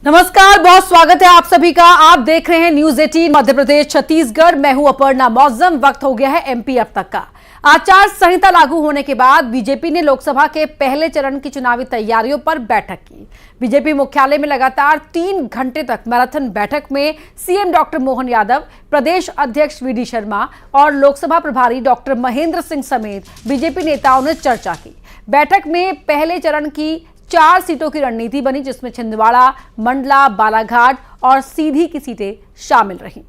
नमस्कार, बहुत स्वागत है आप सभी का। आप देख रहे हैं न्यूज 18 मध्य प्रदेश छत्तीसगढ़। मैं हूं अपर्णा मौजम। वक्त हो गया है एमपी अब तक का। आचार संहिता लागू होने के बाद बीजेपी ने लोकसभा के पहले चरण की चुनावी तैयारियों पर बैठक की। बीजेपी मुख्यालय में लगातार 3 घंटे तक मैराथन बैठक में सीएम डॉक्टर मोहन यादव, प्रदेश अध्यक्ष वीडी शर्मा और लोकसभा प्रभारी डॉक्टर महेंद्र सिंह समेत बीजेपी नेताओं ने चर्चा की। बैठक में पहले चरण की 4 सीटों की रणनीति बनी, जिसमें छिंदवाड़ा, मंडला, बालाघाट और सीधी की सीटें शामिल रहीं।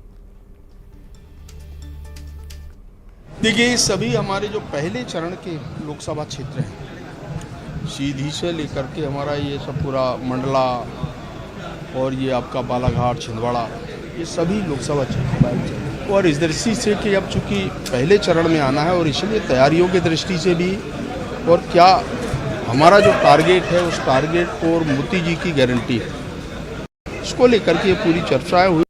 देखिए, सभी हमारे जो पहले चरण के लोकसभा क्षेत्र हैं, सीधी से लेकर के हमारा ये सब पूरा मंडला और ये आपका बालाघाट, छिंदवाड़ा, ये सभी लोकसभा क्षेत्र। और इस दृष्टि से कि अब चूँकि पहले चरण में आना है और इसलिए तैयारियों की दृष्टि से भी और क्या हमारा जो टारगेट है उस टारगेट को और मोदी जी की गारंटी है, इसको लेकर के पूरी चर्चाएं हुई।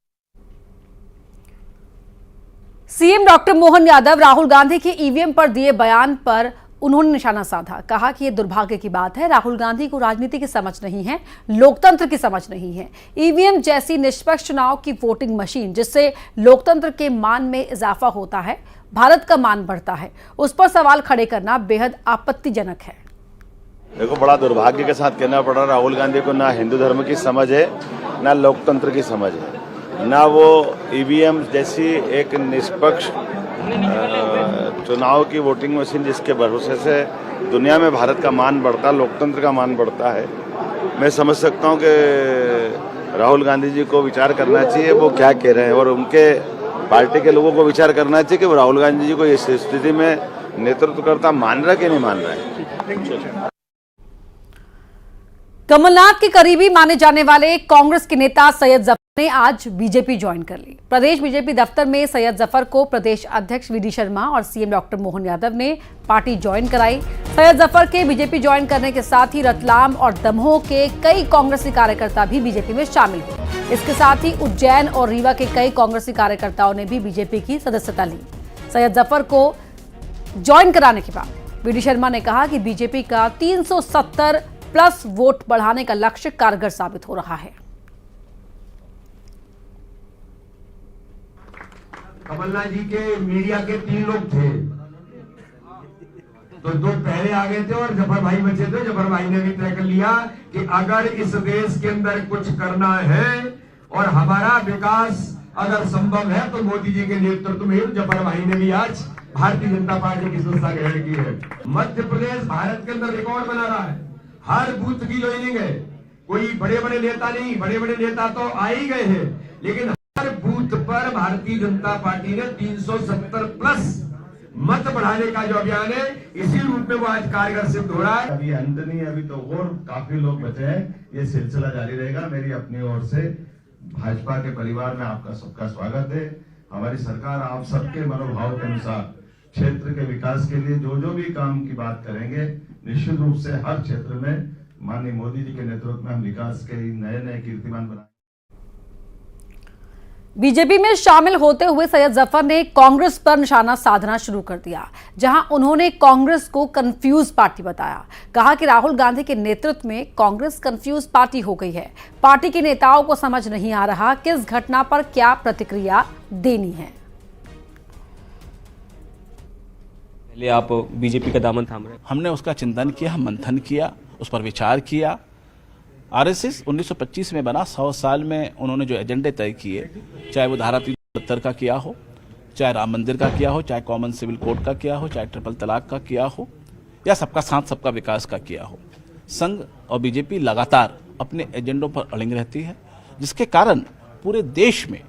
सीएम डॉक्टर मोहन यादव राहुल गांधी के ईवीएम पर दिए बयान पर उन्होंने निशाना साधा। कहा कि यह दुर्भाग्य की बात है, राहुल गांधी को राजनीति की समझ नहीं है, लोकतंत्र की समझ नहीं है। ईवीएम जैसी निष्पक्ष चुनाव की वोटिंग मशीन जिससे लोकतंत्र के मान में इजाफा होता है, भारत का मान बढ़ता है, उस पर सवाल खड़े करना बेहद आपत्तिजनक है। देखो, बड़ा दुर्भाग्य के साथ कहना पड़ रहा है, राहुल गांधी को ना हिंदू धर्म की समझ है, ना लोकतंत्र की समझ है, ना वो ईवीएम जैसी एक निष्पक्ष चुनाव की वोटिंग मशीन जिसके भरोसे से दुनिया में भारत का मान बढ़ता, लोकतंत्र का मान बढ़ता है। मैं समझ सकता हूँ कि राहुल गांधी जी को विचार करना चाहिए वो क्या कह रहे हैं, और उनके पार्टी के लोगों को विचार करना चाहिए कि वो राहुल गांधी जी को इस स्थिति में नेतृत्वकर्ता मान रहा है कि नहीं मान रहा है। कमलनाथ के करीबी माने जाने वाले कांग्रेस के नेता सैयद जफर ने आज बीजेपी ज्वाइन कर ली। प्रदेश बीजेपी दफ्तर में सैयद जफर को प्रदेश अध्यक्ष वीडी शर्मा और सीएम डॉक्टर मोहन यादव ने पार्टी ज्वाइन कराई। सैयद जफर के बीजेपी ज्वाइन करने के साथ ही रतलाम और दमोह के कई कांग्रेसी कार्यकर्ता भी बीजेपी में शामिल हुए। इसके साथ ही उज्जैन और रीवा के कई कांग्रेसी कार्यकर्ताओं ने भी बीजेपी की सदस्यता ली। सैयद जफर को ज्वाइन कराने के बाद वीडी शर्मा ने कहा कि बीजेपी का 370 प्लस वोट बढ़ाने का लक्ष्य कारगर साबित हो रहा है। कमलनाथ जी के मीडिया के 3 लोग थे, तो 2 पहले आ गए थे और जफर भाई बचे थे। जफर भाई ने भी तय कर लिया कि अगर इस देश के अंदर कुछ करना है और हमारा विकास अगर संभव है तो मोदी जी के नेतृत्व में। जफर भाई ने भी आज भारतीय जनता पार्टी की संस्था ग्रहण की है। मध्य प्रदेश भारत के अंदर रिकॉर्ड बना रहा है, हर बूथ की ज्वाइनिंग है। कोई बड़े बड़े नेता नहीं, बड़े बड़े नेता तो आ ही गए हैं, लेकिन हर बूथ पर भारतीय जनता पार्टी ने 370 प्लस मत बढ़ाने का जो अभियान है, इसी रूप में वो आज कारगर सिद्ध हो रहा है। अभी अंत नहीं है, अभी तो और काफी लोग बचे हैं। ये सिलसिला जारी रहेगा। मेरी अपनी ओर से भाजपा के परिवार में आपका सबका स्वागत है। हमारी सरकार आप सबके मनोभाव के अनुसार क्षेत्र के विकास के लिए जो भी काम की बात करेंगे, निश्चित रूप से हर क्षेत्र में माननीय मोदी जी के नेतृत्व में हम विकास के नए कीर्तिमान बनाएंगे। बीजेपी में शामिल होते हुए सैयद जफर ने कांग्रेस पर निशाना साधना शुरू कर दिया, जहां उन्होंने कांग्रेस को कंफ्यूज पार्टी बताया। कहा कि राहुल गांधी के नेतृत्व में कांग्रेस कंफ्यूज पार्टी हो गई है। पार्टी के नेताओं को समझ नहीं आ रहा किस घटना पर क्या प्रतिक्रिया देनी है। पहले आप बीजेपी का दामन थाम रहे हैं। हमने उसका चिंतन किया, मंथन किया, उस पर विचार किया। आरएसएस 1925 में बना, 100 साल में उन्होंने जो एजेंडे तय किए, चाहे वो धारा 370 का किया हो, चाहे राम मंदिर का किया हो, चाहे कॉमन सिविल कोड का किया हो, चाहे ट्रिपल तलाक का किया हो, या सबका साथ सबका विकास का किया हो, संघ और बीजेपी लगातार अपने एजेंडों पर अड़िग रहती है, जिसके कारण पूरे देश में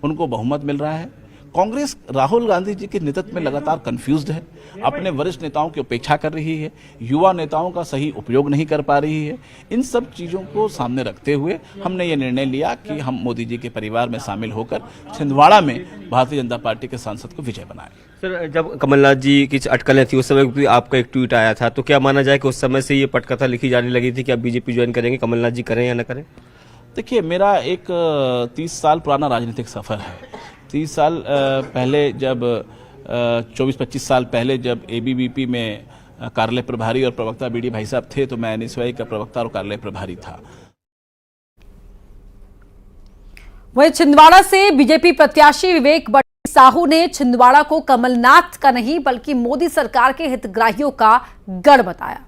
उनको बहुमत मिल रहा है। कांग्रेस राहुल गांधी जी के नेतृत्व में लगातार कंफ्यूज्ड है, अपने वरिष्ठ नेताओं की उपेक्षा कर रही है, युवा नेताओं का सही उपयोग नहीं कर पा रही है। इन सब चीज़ों को सामने रखते हुए हमने ये निर्णय लिया कि हम मोदी जी के परिवार में शामिल होकर छिंदवाड़ा में भारतीय जनता पार्टी के सांसद को विजय बनाएं। सर, जब कमलनाथ जी की अटकलें थी उस समय भी आपका एक ट्वीट आया था, तो क्या माना जाए कि उस समय से ये पटकथा लिखी जाने लगी थी कि आप बीजेपी ज्वाइन करेंगे, कमलनाथ जी करें या न करें? देखिए, मेरा एक 30 साल पुराना राजनीतिक सफ़र है। 30 साल पहले जब 24-25 साल पहले जब एबीवीपी में कार्यालय प्रभारी और प्रवक्ता बीडी भाई साहब थे, तो मैं एनएसयूआई का प्रवक्ता और कार्यालय प्रभारी था। वहीं छिंदवाड़ा से बीजेपी प्रत्याशी विवेक बंटी साहू ने छिंदवाड़ा को कमलनाथ का नहीं बल्कि मोदी सरकार के हितग्राहियों का गढ़ बताया।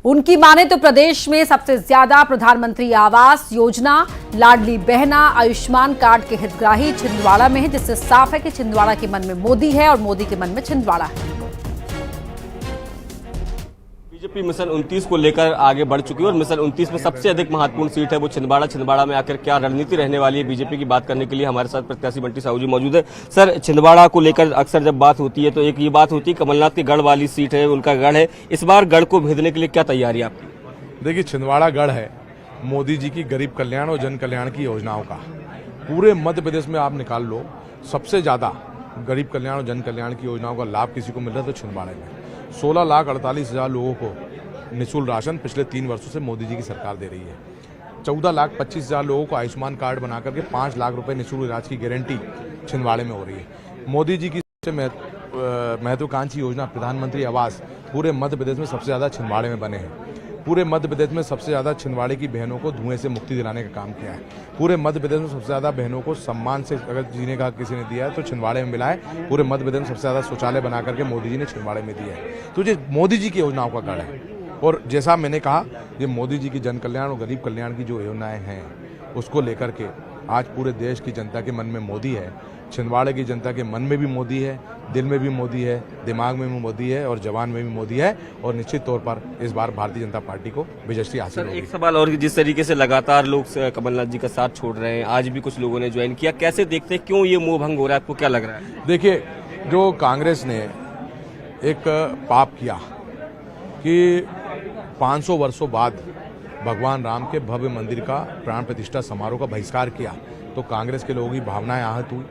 उनकी माने तो प्रदेश में सबसे ज्यादा प्रधानमंत्री आवास योजना, लाडली बहना, आयुष्मान कार्ड के हितग्राही छिंदवाड़ा में है, जिससे साफ है कि छिंदवाड़ा के मन में मोदी है और मोदी के मन में छिंदवाड़ा है। बीजेपी मिशन 29 को लेकर आगे बढ़ चुकी है और मिशन 29 में सबसे अधिक महत्वपूर्ण सीट है वो छिंदवाड़ा में आकर क्या रणनीति रहने वाली है बीजेपी की बात करने के लिए हमारे साथ प्रत्याशी बंटी साहू जी मौजूद है। सर, छिंदवाड़ा को लेकर अक्सर जब बात होती है तो एक ये बात होती है कमलनाथ के गढ़ वाली सीट है, उनका गढ़ है, इस बार गढ़ को भेदने के लिए क्या तैयारी है आपकी? देखिए, छिंदवाड़ा गढ़ है मोदी जी की गरीब कल्याण और जन कल्याण की योजनाओं का। पूरे मध्य प्रदेश में आप निकाल लो, सबसे ज्यादा गरीब कल्याण और जन कल्याण की योजनाओं का लाभ किसी को मिल रहा है तो छिंदवाड़े में 16,48,000 लोगों को निःशुल्क राशन पिछले 3 वर्षों से मोदी जी की सरकार दे रही है। 14,25,000 लोगों को आयुष्मान कार्ड बना करके 5 लाख रुपए निःशुल्क इलाज की गारंटी छिंदवाड़े में हो रही है। मोदी जी की सबसे महत्वाकांक्षी योजना प्रधानमंत्री आवास पूरे मध्य प्रदेश में सबसे ज्यादा छिंदवाड़े में बने हैं। पूरे मध्य प्रदेश में सबसे ज्यादा छिंदवाड़े की बहनों को धुएं से मुक्ति दिलाने का काम किया है। पूरे मध्य प्रदेश में सबसे ज्यादा बहनों को सम्मान से अगर जीने का किसी ने दिया है तो छिंदवाड़े में मिला है। पूरे मध्य प्रदेश में सबसे ज्यादा शौचालय बना करके मोदी जी ने छिंदवाड़े में दिया है। तो ये मोदी जी की योजनाओं का गढ़ है और जैसा मैंने कहा, ये मोदी जी की जन कल्याण और गरीब कल्याण की जो योजनाएं हैं उसको लेकर के आज पूरे देश की जनता के मन में मोदी है। छिंदवाड़े की जनता के मन में भी मोदी है, दिल में भी मोदी है, दिमाग में भी मोदी है और जवान में भी मोदी है और निश्चित तौर पर इस बार भारतीय जनता पार्टी को विजयश्री हासिल होगी। एक सवाल और, जिस तरीके से लगातार लोग कमलनाथ जी का साथ छोड़ रहे हैं, आज भी कुछ लोगों ने ज्वाइन किया, कैसे देखते हैं, क्यों ये मोह भंग हो रहा है, आपको क्या लग रहा है? देखिए, जो कांग्रेस ने एक पाप किया कि 500 वर्षों बाद भगवान राम के भव्य मंदिर का प्राण प्रतिष्ठा समारोह का बहिष्कार किया तो कांग्रेस के लोगों की भावनाएं आहत हुई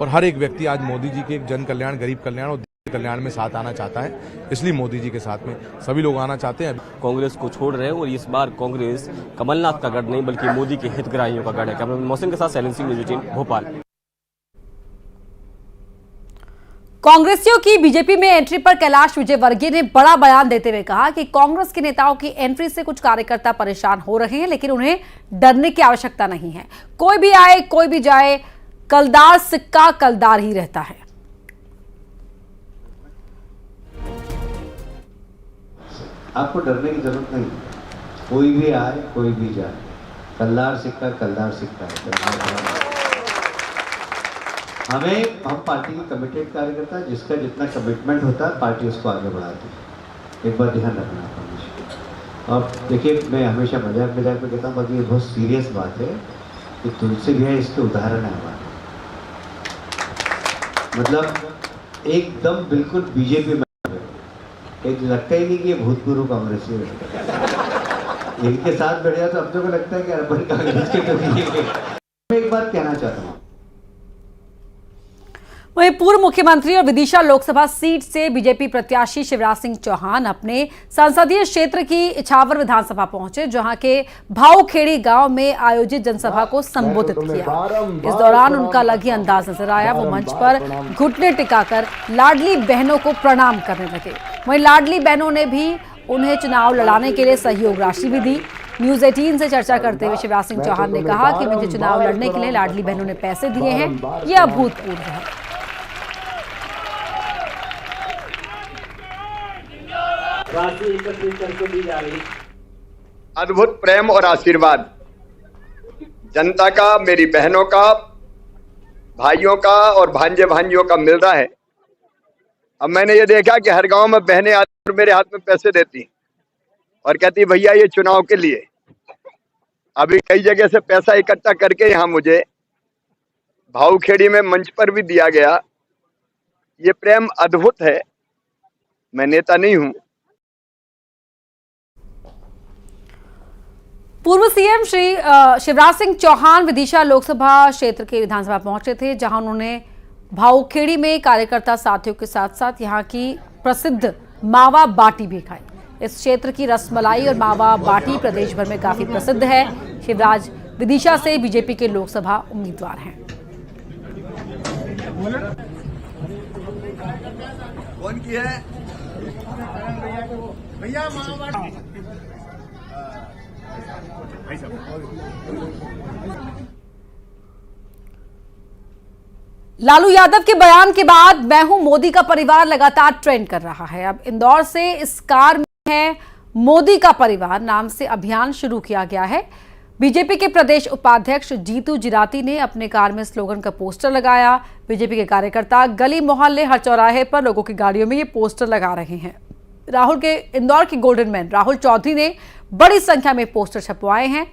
और हर एक व्यक्ति आज मोदी जी के जन कल्याण, गरीब कल्याण और देश कल्याण में साथ आना चाहता है। इसलिए मोदी जी के साथ में सभी लोग आना चाहते हैं। कांग्रेस को छोड़ रहे हैं और इस बार कांग्रेस कमलनाथ का गढ़ नहीं बल्कि मोदी के हितग्राहियों का गढ़ है। कैमरामैन मोहसिन के साथ शैलेंद्र सिंह, न्यूज़ 18 भोपाल। कांग्रेसियों की बीजेपी में एंट्री पर कैलाश विजयवर्गीय ने बड़ा बयान देते हुए कहा कि कांग्रेस के नेताओं की एंट्री से कुछ कार्यकर्ता परेशान हो रहे हैं, लेकिन उन्हें डरने की आवश्यकता नहीं है। कोई भी आए, कोई भी जाए, कलदार सिक्का कलदार ही रहता है। आपको डरने की जरूरत नहीं, कोई भी आए, कोई भी जाए, कलदार सिक्का कलदार सिक्का है। हम पार्टी के कमिटेड कार्यकर्ता, जिसका जितना कमिटमेंट होता है पार्टी उसको आगे बढ़ाती है। एक बार ध्यान रखना हमेशा। और देखिए, मैं हमेशा मजाक में कहता हूँ, बाकी ये बहुत सीरियस बात है कि तुलसी भी है, इसके उदाहरण है हमारे। मतलब एकदम बिल्कुल बीजेपी में एक लगता ही नहीं कि ये भूतपूर्व कांग्रेसी है। इनके साथ बैठ गया तो अब तो लगता है कि अपन कांग्रेस के तो मैं एक बात कहना चाहता हूँ। वहीं पूर्व मुख्यमंत्री और विदिशा लोकसभा सीट से बीजेपी प्रत्याशी शिवराज सिंह चौहान अपने संसदीय क्षेत्र की इछावर विधानसभा पहुंचे, जहां के भाऊखेड़ी गांव में आयोजित जनसभा को संबोधित किया। इस दौरान उनका अलग ही अंदाज नजर आया। वो मंच पर घुटने टिकाकर लाडली बहनों को प्रणाम करने लगे। वहीं लाडली बहनों ने भी उन्हें चुनाव लड़ाने के लिए सहयोग राशि भी दी। न्यूज़ 18 से चर्चा करते हुए शिवराज सिंह चौहान ने कहा कि मुझे चुनाव लड़ने के लिए लाडली बहनों ने पैसे दिए हैं, ये अभूतपूर्व है। राशि एकत्रित करके दी जा रही। अद्भुत प्रेम और आशीर्वाद जनता का, मेरी बहनों का, भाइयों का और भांजे भांजियों का मिल रहा है। अब मैंने ये देखा कि हर गांव में बहनें आती और मेरे हाथ में पैसे देती और कहती भैया ये चुनाव के लिए। अभी कई जगह से पैसा इकट्ठा करके यहाँ मुझे भाऊखेड़ी में मंच पर भी दिया गया। ये प्रेम अद्भुत है। मैं नेता नहीं हूँ। पूर्व सीएम श्री शिवराज सिंह चौहान विदिशा लोकसभा क्षेत्र के विधानसभा पहुंचे थे, जहां उन्होंने भाऊखेड़ी में कार्यकर्ता साथियों के साथ साथ यहां की प्रसिद्ध मावा बाटी भी खाई। इस क्षेत्र की रसमलाई और मावा बाटी प्रदेश भर में काफी प्रसिद्ध है। शिवराज विदिशा से बीजेपी के लोकसभा उम्मीदवार हैं। कौन की है भैया? लालू यादव के बयान के बाद मैं हूं मोदी का परिवार लगातार ट्रेंड कर रहा है। अब इंदौर से इस कार में है मोदी का परिवार नाम से अभियान शुरू किया गया है। बीजेपी के प्रदेश उपाध्यक्ष जीतू जिराती ने अपने कार में स्लोगन का पोस्टर लगाया। बीजेपी के कार्यकर्ता गली मोहल्ले हर चौराहे पर लोगों की गाड़ियों में ये पोस्टर लगा रहे हैं। राहुल के इंदौर के गोल्डन मैन राहुल चौधरी ने बड़ी संख्या में पोस्टर छपवाए हैं।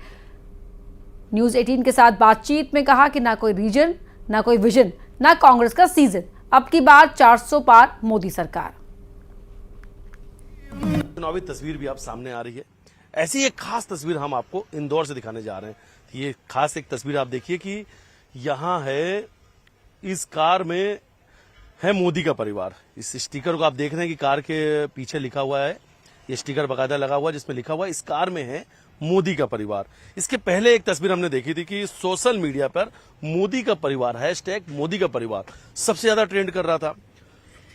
न्यूज 18 के साथ बातचीत में कहा कि ना कोई रीजन, ना कोई विजन, ना कांग्रेस का सीजन, अब की बार 400 पार मोदी सरकार। चुनावी तस्वीर भी आप सामने आ रही है। ऐसी एक खास तस्वीर हम आपको इंदौर से दिखाने जा रहे हैं। ये खास एक तस्वीर आप देखिए कि यहाँ है, इस कार में है मोदी का परिवार। इस स्टिकर को आप देख रहे हैं कि कार के पीछे लिखा हुआ है, ये स्टिकर बकायदा लगा हुआ है जिसमें लिखा हुआ है इस कार में है मोदी का परिवार। इसके पहले एक तस्वीर हमने देखी थी कि सोशल मीडिया पर मोदी का परिवार हैशटैग मोदी का परिवार सबसे ज्यादा ट्रेंड कर रहा था।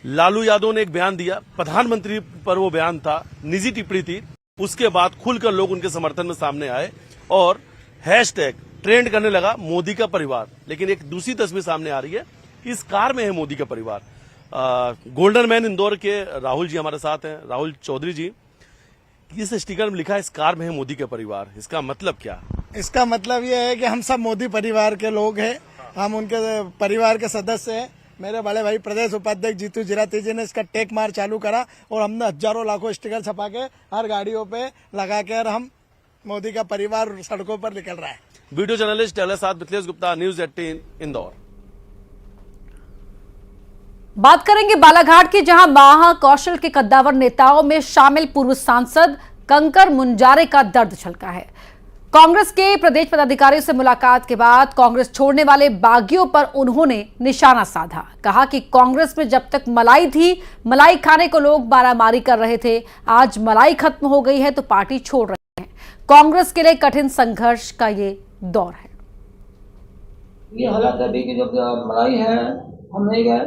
लालू यादव ने एक बयान दिया, प्रधानमंत्री पर वो बयान था, निजी टिप्पणी थी। उसके बाद खुलकर लोग उनके समर्थन में सामने आए और हैशटैग ट्रेंड करने लगा मोदी का परिवार। लेकिन एक दूसरी तस्वीर सामने आ रही है, इस कार में है मोदी का परिवार। गोल्डन मैन इंदौर के राहुल जी हमारे साथ हैं, राहुल चौधरी जी। इस स्टिकर में लिखा है इस कार में है मोदी का परिवार, इसका मतलब क्या? इसका मतलब ये है कि हम सब मोदी परिवार के लोग हैं, हम उनके परिवार के सदस्य हैं। मेरे बड़े भाई प्रदेश उपाध्यक्ष जीतू जिराती जी ने इसका टेक मार चालू करा और हमने हजारों लाखों स्टिकर छपा के हर गाड़ियों पे लगा कर हम मोदी का परिवार सड़कों पर निकल रहा है। वीडियो जर्नलिस्ट टेलर साथ मिथिलेश गुप्ता, न्यूज 18 इंदौर। बात करेंगे बालाघाट की, जहां महाकौशल के कद्दावर नेताओं में शामिल पूर्व सांसद कंकर मुंजारे का दर्द छलका है। कांग्रेस के प्रदेश पदाधिकारियों से मुलाकात के बाद कांग्रेस छोड़ने वाले बागियों पर उन्होंने निशाना साधा। कहा कि कांग्रेस में जब तक मलाई थी, मलाई खाने को लोग मारामारी कर रहे थे, आज मलाई खत्म हो गई है तो पार्टी छोड़ रहे हैं। कांग्रेस के लिए कठिन संघर्ष का ये दौर है। ये हालत अभी की जब मलाई है, हम नहीं गए,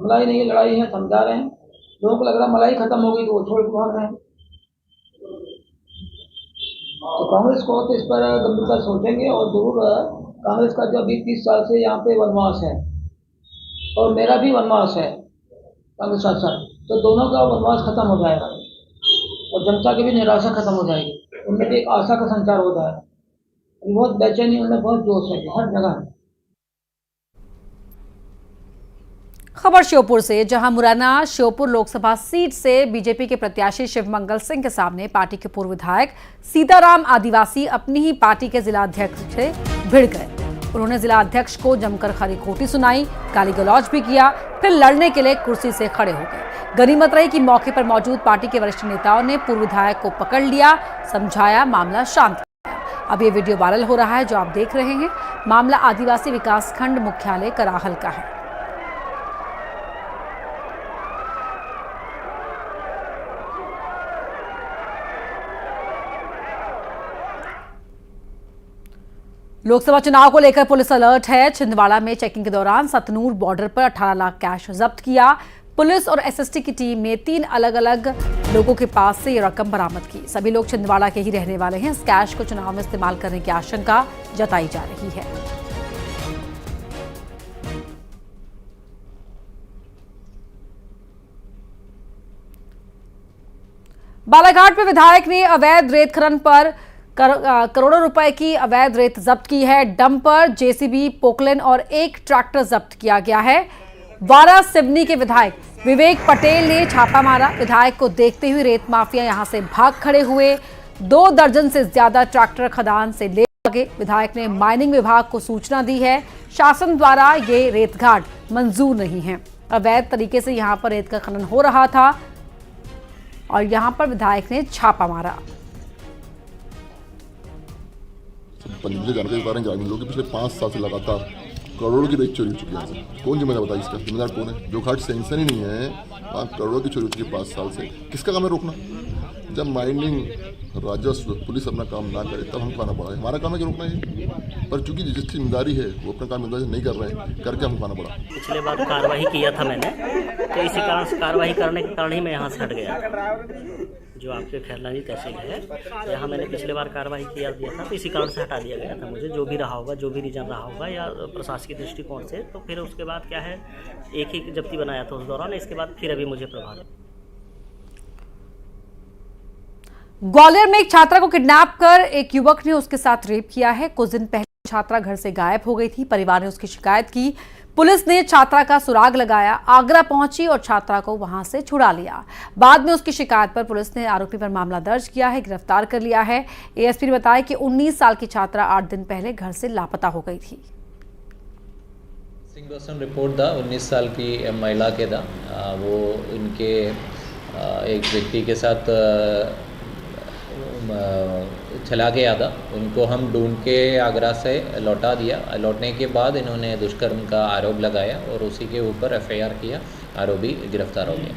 मलाई नहीं, लड़ाई है, समझा रहे हैं। लोगों को लग रहा है मलाई खत्म हो गई तो वो छोड़ के भाग रहे हैं। तो कांग्रेस को तो इस पर गंभीरता सोचेंगे और जरूर कांग्रेस का जो अभी 30 साल से यहाँ पे वनवास है और मेरा भी वनवास है कांग्रेस साथ साथ, तो दोनों का वनवास खत्म हो जाएगा और जनता की भी निराशा खत्म हो जाएगी। उनमें भी एक आशा का संचार हो जाएगा। बहुत बेचैनी, उनमें बहुत जोश है हर जगह। खबर श्योपुर से, जहां मुरैना श्योपुर लोकसभा सीट से बीजेपी के प्रत्याशी शिवमंगल सिंह के सामने पार्टी के पूर्व विधायक सीताराम आदिवासी अपनी ही पार्टी के जिलाध्यक्ष से भिड़ गए। उन्होंने जिलाध्यक्ष को जमकर खरी खोटी सुनाई, गाली गलौज भी किया, फिर लड़ने के लिए कुर्सी से खड़े हो गए। गनीमत रही कि मौके पर मौजूद पार्टी के वरिष्ठ नेताओं ने पूर्व विधायक को पकड़ लिया, समझाया, मामला शांत किया। अब ये वीडियो वायरल हो रहा है जो आप देख रहे हैं। मामला आदिवासी विकासखंड मुख्यालय कराहल का है। लोकसभा चुनाव को लेकर पुलिस अलर्ट है। छिंदवाड़ा में चेकिंग के दौरान सतनूर बॉर्डर पर 18 लाख कैश जब्त किया। पुलिस और एसएसटी की टीम ने 3 अलग अलग लोगों के पास से ये रकम बरामद की। सभी लोग छिंदवाड़ा के ही रहने वाले हैं। इस कैश को चुनाव में इस्तेमाल करने की आशंका जताई जा रही है। बालाघाट में विधायक ने अवैध रेत खनन पर करोड़ों रुपए की अवैध रेत जब्त की है। डंपर, जेसीबी, पोकलेन और एक ट्रैक्टर जब्त किया गया है। वारा सिवनी के विधायक विवेक पटेल ने छापा मारा। विधायक को देखते हुए रेत माफिया यहां से भाग खड़े हुए। 2 दर्जन से ज्यादा ट्रैक्टर खदान से ले भागे। विधायक ने माइनिंग विभाग को सूचना दी है। शासन द्वारा ये रेत घाट मंजूर नहीं है। अवैध तरीके से यहां पर रेत का खनन हो रहा था और यहां पर विधायक ने छापा मारा। मुझे जानकारी बता रहे हैं ग्रामीण लोग पिछले 5 साल से लगातार करोड़ों की रेत चोरी हो चुकी है। कौन जिम्मेदार बताइए इसका? जिम्मेदार कौन है? जो घाट सेंसन ही नहीं है, वहाँ करोड़ों की चोरी हो चुकी है 5 साल से। किसका काम है रोकना? जब माइनिंग राजस्व पुलिस अपना काम ना करे तब हम खाना पड़ा है। हमारा काम है कि रोकना है, पर चूंकि जिसकी जिम्मेदारी है वो अपना काम ईमानदारी से नहीं कर रहे हैं, करके हम खाना पड़ा। पिछले बार कार्रवाई किया था मैंने, तो इसी कारण से कार्रवाई करने के कारण ही मैं यहाँ से हट गया। जो आपके खैरलानी तहसील है, यहाँ मैंने पिछले बार कार्रवाई किया दिया था, तो इसी कारण से हटा दिया गया था मुझे, जो भी रहा होगा, जो भी रीजन रहा होगा या प्रशासकीय दृष्टिकोण से। तो फिर उसके बाद क्या है, एक ही जब्ती बनाया था उस दौरान, इसके बाद फिर अभी मुझे प्रभावित। ग्वालियर में एक छात्रा को किडनैप कर एक युवक ने उसके साथ रेप किया है। कुछ दिन पहले छात्रा घर से गायब हो गई थी। परिवार ने उसकी शिकायत की। पुलिस ने छात्रा का सुराग लगाया, आगरा पहुंची और छात्रा को वहां से छुड़ा लिया। बाद में उसकी शिकायत पर पुलिस ने आरोपी पर मामला दर्ज किया है, गिरफ्तार कर लिया है। एएसपी ने बताया कि 19 साल की छात्रा 8 दिन पहले घर से लापता हो गई थी। रिपोर्ट था 19 साल की महिला के था, वो उनके एक व्यक्ति के साथ चला गया था। उनको हम ढूंढ के आगरा से लौटा दिया। लौटने के बाद इन्होंने दुष्कर्म का आरोप लगाया और उसी के ऊपर एफआईआर किया। आरोपी गिरफ्तार हो गया।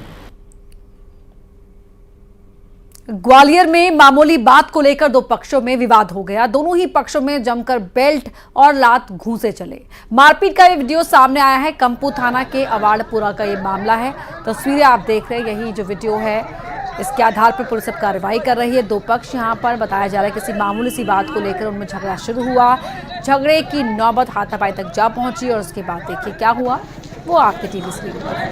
ग्वालियर में मामूली बात को लेकर दो पक्षों में विवाद हो गया। दोनों ही पक्षों में जमकर बेल्ट और लात घूंसे चले। मारपीट का ये वीडियो सामने आया है। कंपू थाना के अवाड़पुरा का ये मामला है। तस्वीरें आप देख रहे हैं, यही जो वीडियो है, इसके आधार पर पुलिस अब कार्रवाई कर रही है। दो पक्ष यहां पर बताया जा रहा है किसी मामूली सी बात को लेकर उनमें झगड़ा शुरू हुआ। झगड़े की नौबत हाथापाई तक जा पहुंची और उसके बाद देखिए क्या हुआ, वो आपके टीवी स्क्रीन पर है।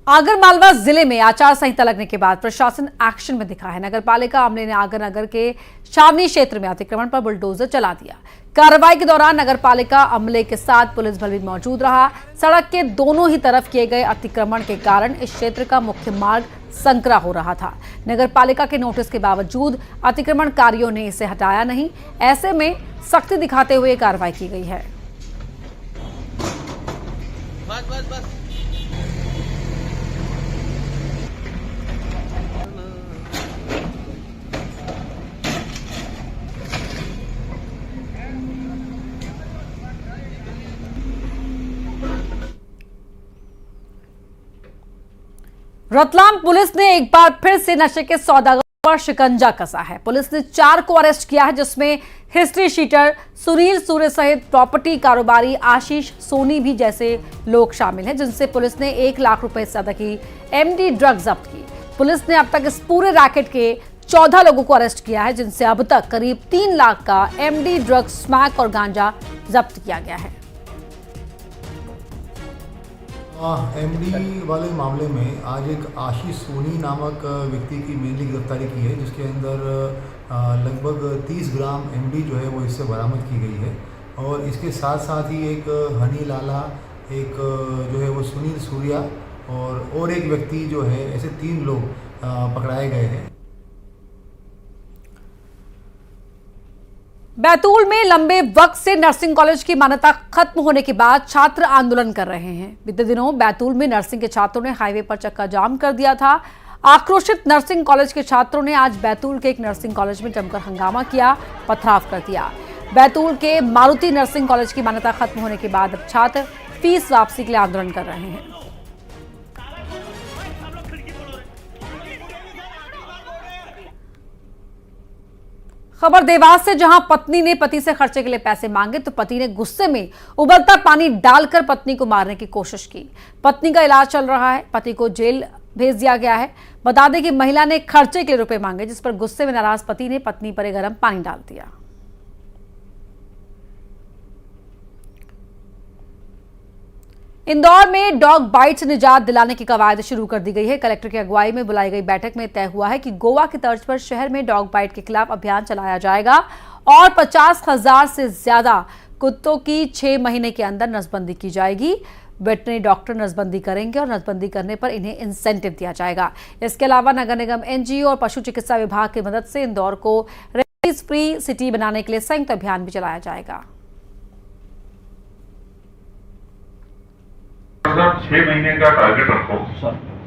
आगरमालवा जिले में आचार संहिता लगने के बाद प्रशासन एक्शन में दिखा है। नगरपालिका अमले ने आगर नगर के छावनी क्षेत्र में अतिक्रमण पर बुलडोजर चला दिया। कार्रवाई के दौरान नगरपालिका अमले के साथ पुलिस बल भी मौजूद रहा। सड़क के दोनों ही तरफ किए गए अतिक्रमण के कारण इस क्षेत्र का मुख्य मार्ग संकरा हो रहा था। नगरपालिका के नोटिस के बावजूद अतिक्रमणकारियों ने इसे हटाया नहीं। ऐसे में सख्ती दिखाते हुए कार्रवाई की गई है। रतलाम पुलिस ने एक बार फिर से नशे के सौदागर पर शिकंजा कसा है। पुलिस ने 4 को अरेस्ट किया है, जिसमें हिस्ट्री शीटर सुनील सूर्य सहित प्रॉपर्टी कारोबारी आशीष सोनी भी जैसे लोग शामिल हैं, जिनसे पुलिस ने 1 लाख रुपए से ज्यादा की एमडी ड्रग जब्त की। पुलिस ने अब तक इस पूरे रैकेट के 14 लोगों को अरेस्ट किया है, जिनसे अब तक करीब 3 लाख का एमडी ड्रग, स्मैक और गांजा जब्त किया गया है। एमडी वाले मामले में आज एक आशीष सोनी नामक व्यक्ति की मेनली गिरफ्तारी की है, जिसके अंदर लगभग 30 ग्राम एमडी जो है वो इससे बरामद की गई है। और इसके साथ साथ ही एक हनी लाला, एक जो है वो सुनील सूर्या और एक व्यक्ति जो है, ऐसे 3 लोग पकड़ाए गए हैं। बैतूल में लंबे वक्त से नर्सिंग कॉलेज की मान्यता खत्म होने के बाद छात्र आंदोलन कर रहे हैं। बीते दिनों बैतूल में नर्सिंग के छात्रों ने हाईवे पर चक्का जाम कर दिया था। आक्रोशित नर्सिंग कॉलेज के छात्रों ने आज बैतूल के एक नर्सिंग कॉलेज में जमकर हंगामा किया, पथराव कर दिया। बैतूल के मारुति नर्सिंग कॉलेज की मान्यता खत्म होने के बाद अब छात्र फीस वापसी के लिए आंदोलन कर रहे हैं। खबर देवास से, जहां पत्नी ने पति से खर्चे के लिए पैसे मांगे तो पति ने गुस्से में उबलता पानी डालकर पत्नी को मारने की कोशिश की। पत्नी का इलाज चल रहा है, पति को जेल भेज दिया गया है। बता दें कि महिला ने खर्चे के लिए रुपए मांगे, जिस पर गुस्से में नाराज पति ने पत्नी पर गर्म पानी डाल दिया। इंदौर में डॉग बाइट से निजात दिलाने की कवायद शुरू कर दी गई है। कलेक्टर की अगुवाई में बुलाई गई बैठक में तय हुआ है कि गोवा की तर्ज पर शहर में डॉग बाइट के खिलाफ अभियान चलाया जाएगा और 50,000 से ज्यादा कुत्तों की 6 महीने के अंदर नसबंदी की जाएगी। वेटरनरी डॉक्टर नसबंदी करेंगे और नसबंदी करने पर इन्हें इंसेंटिव दिया जाएगा। इसके अलावा नगर निगम, एनजीओ और पशु चिकित्सा विभाग की मदद से इंदौर को रेबीज फ्री सिटी बनाने के लिए संयुक्त अभियान भी चलाया जाएगा। 6 महीने का टारगेट रखो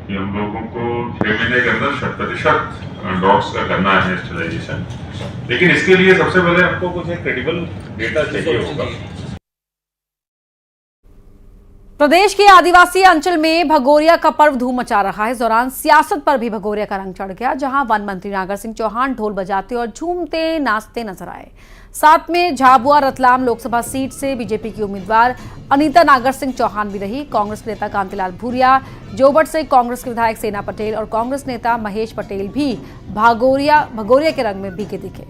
कि हम लोगों को 6 महीने के अंदर 60% डॉग्स का करना है स्टेरिलाइजेशन। लेकिन इसके लिए सबसे पहले आपको कुछ एक क्रेडिबल डेटा चाहिए होगा। प्रदेश के आदिवासी अंचल में भगोरिया का पर्व धूम मचा रहा है। इस दौरान सियासत पर भी भगोरिया का रंग चढ़ गया, जहां वन मंत्री नागर सिंह चौहान ढोल बजाते और झूमते नाचते नजर आए। साथ में झाबुआ रतलाम लोकसभा सीट से बीजेपी की उम्मीदवार अनीता नागर सिंह चौहान भी रही। कांग्रेस नेता कांतिलाल भूरिया, जोबट से कांग्रेस के विधायक सेना पटेल और कांग्रेस नेता महेश पटेल भी भगोरिया के रंग में भीगे दिखे।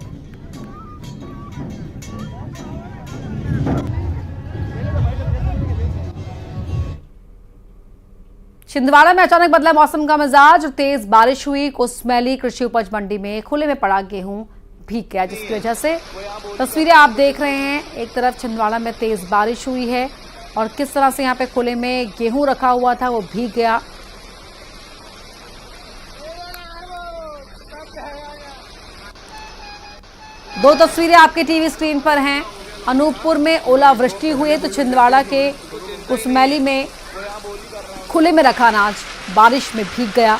छिंदवाड़ा में अचानक बदला मौसम का मिजाज, तेज बारिश हुई। कुसमैली कृषि उपज मंडी में खुले में पड़ा गेहूं भीग गया, जिसकी वजह से तस्वीरें आप देख रहे हैं। एक तरफ छिंदवाड़ा में तेज बारिश हुई है और किस तरह से यहां पे खुले में गेहूं रखा हुआ था वो भीग गया। दो तस्वीरें आपके टीवी स्क्रीन पर हैं। अनूपपुर में ओलावृष्टि हुई तो छिंदवाड़ा के कुसमैली में खुले में रखा अनाज बारिश में भीग गया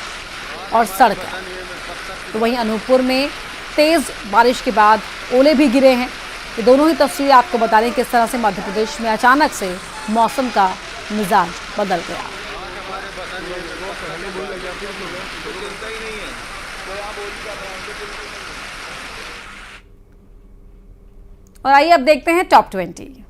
और सड़ गया। तो वहीं अनूपपुर में तेज बारिश के बाद ओले भी गिरे हैं। ये दोनों ही तस्वीरें आपको बता रही हैं किस तरह से मध्य प्रदेश में अचानक से मौसम का मिजाज बदल गया। और आइए अब देखते हैं टॉप 20।